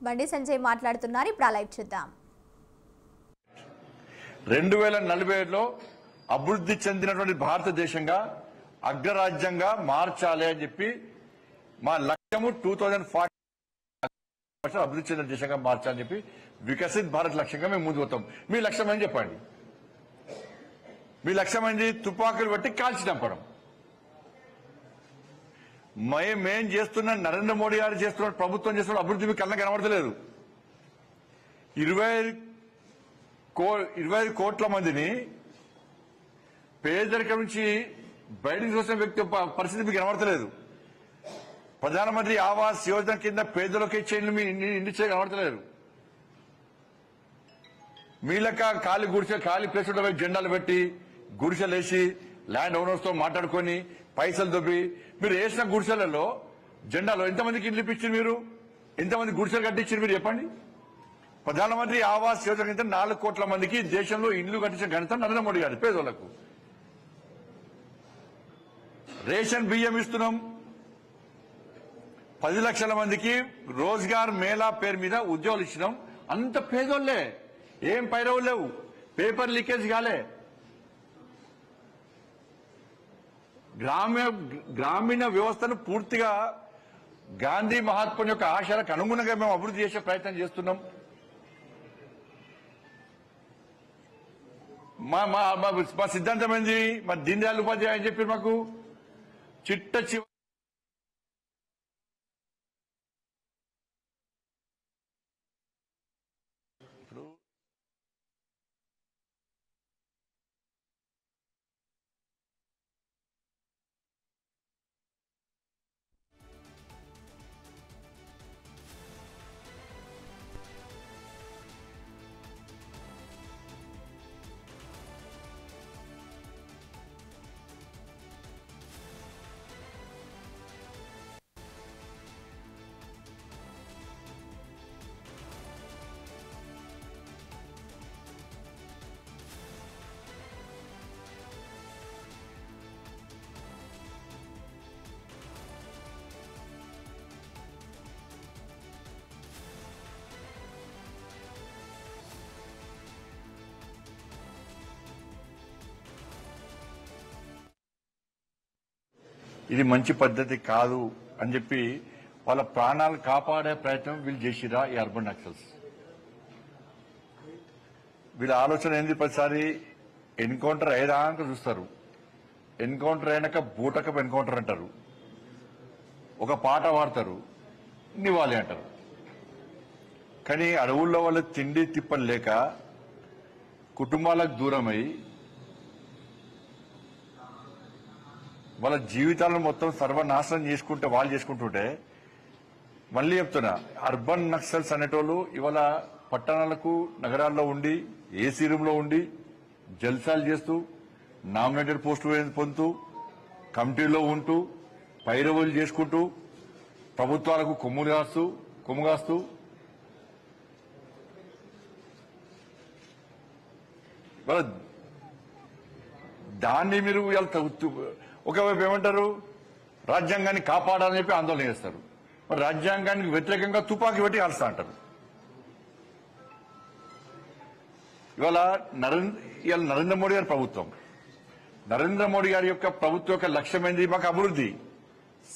బండి సంజయ్ మాట్లాడుతున్నారు. ఇప్పుడు లైవ్ చూద్దాం. 2047లో అభివృద్ధి చెందినటువంటి భారతదేశంగా అగ్రరాజ్యంగా మార్చాలి అని చెప్పి మా లక్ష్యము 2040 అభివృద్ధి చెందిన దేశంగా మార్చాలని చెప్పి వికసిత్ భారత్ లక్ష్యంగా మేము ముందుకు పోతాం. మీ లక్ష్యం అని చెప్పండి. మీ లక్ష్యం ఏంటి? తుపాకులు బట్టి కాల్చి చంపడం. మేం చేస్తున్న నరేంద్ర మోడీ గారు చేస్తున్న ప్రభుత్వం చేస్తున్న అభివృద్ధి మీకు కళ్ళ కనబడతలేదు. 25 కోట్ల మందిని పేదరికం నుంచి బయటకు చూసిన వ్యక్తి పరిస్థితి మీకు కనబడతలేదు. ప్రధానమంత్రి ఆవాస్ యోజన కింద పేదలకు ఇచ్చే మీ ఇంటి కనబడతలేదు. మీలక ఖాళీ ప్లేస్ జెండాలు పెట్టి గుడిసెలేసి ల్యాండ్ ఓనర్స్ తో మాట్లాడుకొని పైసలు దొబ్బి మీరు వేసిన గుడిసెలలో జెండాలో ఎంతమందికి ఇండ్లు ఇప్పించారు? మీరు ఎంతమంది గుడిసెలు కట్టించారు? మీరు చెప్పండి. ప్రధానమంత్రి ఆవాస్ యోజన కింద 4 కోట్ల మందికి దేశంలో ఇండ్లు కట్టించిన ఘనత నరేంద్ర మోడీ గారి. పేదోళ్లకు రేషన్ బియ్యం ఇస్తున్నాం. 10 లక్షల మందికి రోజ్గార్ మేళా పేరు మీద ఉద్యోగాలు ఇచ్చినాం. అంత పేదోళ్లే, ఏం పైరవులు లేవు, పేపర్ లీకేజ్ కాలే. గ్రామీణ వ్యవస్థను పూర్తిగా గాంధీ మహాత్ముని యొక్క ఆశయాలకు అనుగుణంగా మేము అభివృద్ధి చేసే ప్రయత్నం చేస్తున్నాం. మా సిద్ధాంతం ఏంది? మా దీన్ దయాళ్ ఉపాధ్యాయ అని చెప్పి మాకు చిట్ట చివరి ఇది మంచి పద్ధతి కాదు అని చెప్పి వాళ్ళ ప్రాణాలు కాపాడే ప్రయత్నం వీళ్ళు చేసిరా ఈ అర్బన్ నక్సల్స్. వీళ్ళ ఆలోచన ఏంది? ప్రతిసారి ఎన్కౌంటర్ అయ్యేదాక చూస్తారు. ఎన్కౌంటర్ అయినాక బూటకపు ఎన్కౌంటర్ అంటారు, ఒక పాట పాడతారు, నివాళి అంటారు. కానీ అడవుల్లో వాళ్ళు తిండి తిప్పలు లేక కుటుంబాలకు దూరమై వాళ్ళ జీవితాలను మొత్తం సర్వనాశనం చేసుకుంటే వాళ్ళు చేసుకుంటుంటే, మళ్ళీ చెప్తున్నా, అర్బన్ నక్సల్స్ అనేటోళ్ళు ఇవాళ పట్టణాలకు నగరాల్లో ఉండి ఏసీ రూమ్ లో ఉండి జల్సాలు చేస్తూ నామినేటెడ్ పోస్టులు పొందుతూ కమిటీలో ఉంటూ పైరవులు చేసుకుంటూ ప్రభుత్వాలకు కొమ్ము కాస్తూ దాన్ని మీరు ఒకవైపు ఏమంటారు? రాజ్యాంగాన్ని కాపాడాలని చెప్పి ఆందోళన చేస్తారు. మరి రాజ్యాంగానికి వ్యతిరేకంగా తుపాకీ పెట్టి కాల్స్తా అంటారు. ఇవాళ నరేంద్ర మోడీ గారి ప్రభుత్వం, నరేంద్ర మోడీ గారి యొక్క ప్రభుత్వం యొక్క లక్ష్యం ఏంది? మాకు అభివృద్ధి,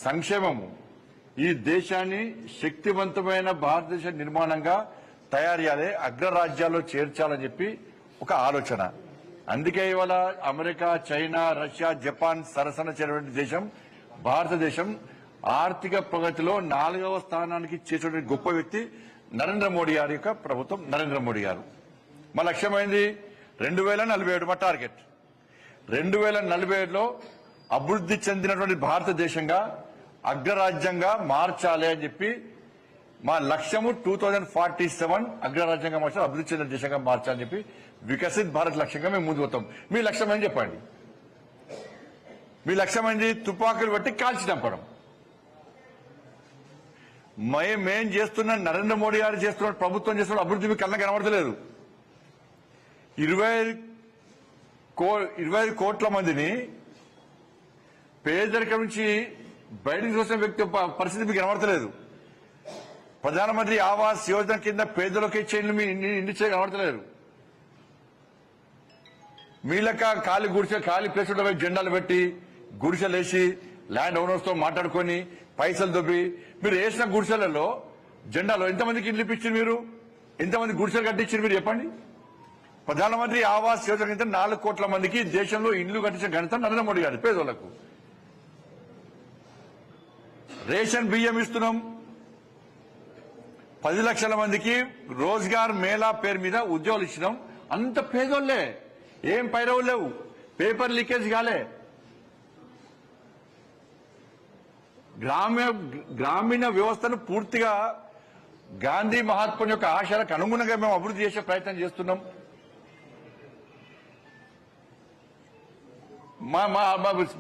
సంక్షేమము, ఈ దేశాన్ని శక్తివంతమైన భారతదేశ నిర్మాణంగా తయారు చేయాలి, అగ్రరాజ్యాల్లో చేర్చాలని చెప్పి ఒక ఆలోచన. అందుకే ఇవాళ అమెరికా, చైనా, రష్యా, జపాన్ సరసన చేరినటువంటి దేశం భారతదేశం. ఆర్థిక ప్రగతిలో 4వ స్థానానికి చేసేటువంటి గొప్ప వ్యక్తి నరేంద్ర మోడీ గారి యొక్క ప్రభుత్వం, నరేంద్ర మోడీ గారు. మా లక్ష్యమైంది 2047 మా టార్గెట్. 2047లో అభివృద్ధి చెందినటువంటి భారతదేశంగా అగ్రరాజ్యంగా మార్చాలి అని చెప్పి మా లక్ష్యము 2047 అగ్రరాజ్యంగా మార్చాలి, అభివృద్ధి చెందిన దేశంగా మార్చాలని చెప్పి వికసిత్ భారత్ లక్ష్యంగా మేము ముందుకు పోతాం. మీ లక్ష్యం అని చెప్పండి. మీ లక్ష్యం ఏంటి? తుపాకులు బట్టి కాల్చి చంపడం. మేం చేస్తున్న నరేంద్ర మోడీ గారు చేస్తున్న ప్రభుత్వం చేస్తున్న అభివృద్ధి మీకు కళ్ళ కనబడతలేదు. 25 కోట్ల మందిని పేదరికం నుంచి బయటకు చూసిన వ్యక్తి పరిస్థితి మీకు కనబడతలేదు. ప్రధానమంత్రి ఆవాస్ యోజన కింద పేదలకు ఇచ్చే ఇల్లు మీ ఇంటి కనబడతలేరు. మీలక ఖాళీ గుడిసె ఖాళీ ప్లేస్ ఉంటే జెండాలు పెట్టి గుడిసెలేసి ల్యాండ్ ఓనర్స్ తో మాట్లాడుకొని పైసలు దొబ్బి మీరు వేసిన గుడిసెలలో జెండాలో ఎంతమందికి ఇల్లు ఇప్పించారు? మీరు ఎంతమంది గుడిసెలు కట్టించారు? మీరు చెప్పండి. ప్రధానమంత్రి ఆవాస్ యోజన కింద 4 కోట్ల మందికి దేశంలో ఇల్లు కట్టించిన ఘనత నరేంద్ర మోడీ గారి. పేదోళ్లకు రేషన్ బియ్యం ఇస్తున్నాం. 10 లక్షల మందికి రోజ్గార్ మేళా పేరు మీద ఉద్యోగాలు ఇచ్చినాం. అంత పేదోళ్లే, ఏం పైరవులు లేవు, పేపర్ లీకేజ్ కాలే. గ్రామీణ వ్యవస్థను పూర్తిగా గాంధీ మహాత్ముని యొక్క ఆశయాలకు అనుగుణంగా మేము అభివృద్ధి చేసే ప్రయత్నం చేస్తున్నాం.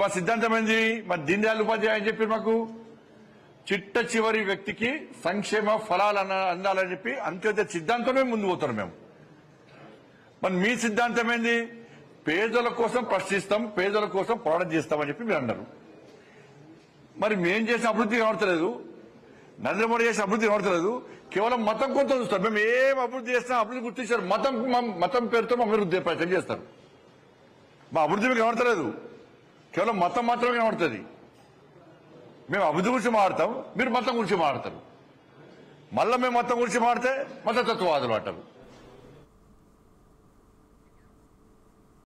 మా సిద్ధాంతం ఏంది? మా దీన్ దయాళ్ ఉపాధ్యాయ అని చెప్పి మాకు చిట్ట చివరి వ్యక్తికి సంక్షేమ ఫలాలు అందాలని చెప్పి అంత్యోదయ సిద్ధాంతమే ముందు పోతారు మేము. మరి మీ సిద్ధాంతం ఏంది? పేదల కోసం ప్రశ్నిస్తాం, పేదల కోసం పోరాటం చేస్తామని చెప్పి మీరు అన్నారు. మరి మేం చేసిన అభివృద్ధి కనబడతలేదు, నరేంద్ర మోడీ చేసిన అభివృద్ధి కనబడతలేదు. కేవలం మతం కొంత చూస్తారు. మేము ఏం అభివృద్ధి చేసినా అభివృద్ధి గుర్తించారు, మతం పేరుతో మా అభివృద్ధి ప్రయత్నం చేస్తారు. మా అభివృద్ధి మీకు కనబడతలేదు, కేవలం మతం మాత్రమే కనబడుతుంది. మేము అభివృద్ధి గురించి మాట్లాడతాం, మీరు మతం గురించి మాట్లాడతారు. మళ్ళీ మేము మతం గురించి మాడితే మతతత్వవాదులు అంటారు.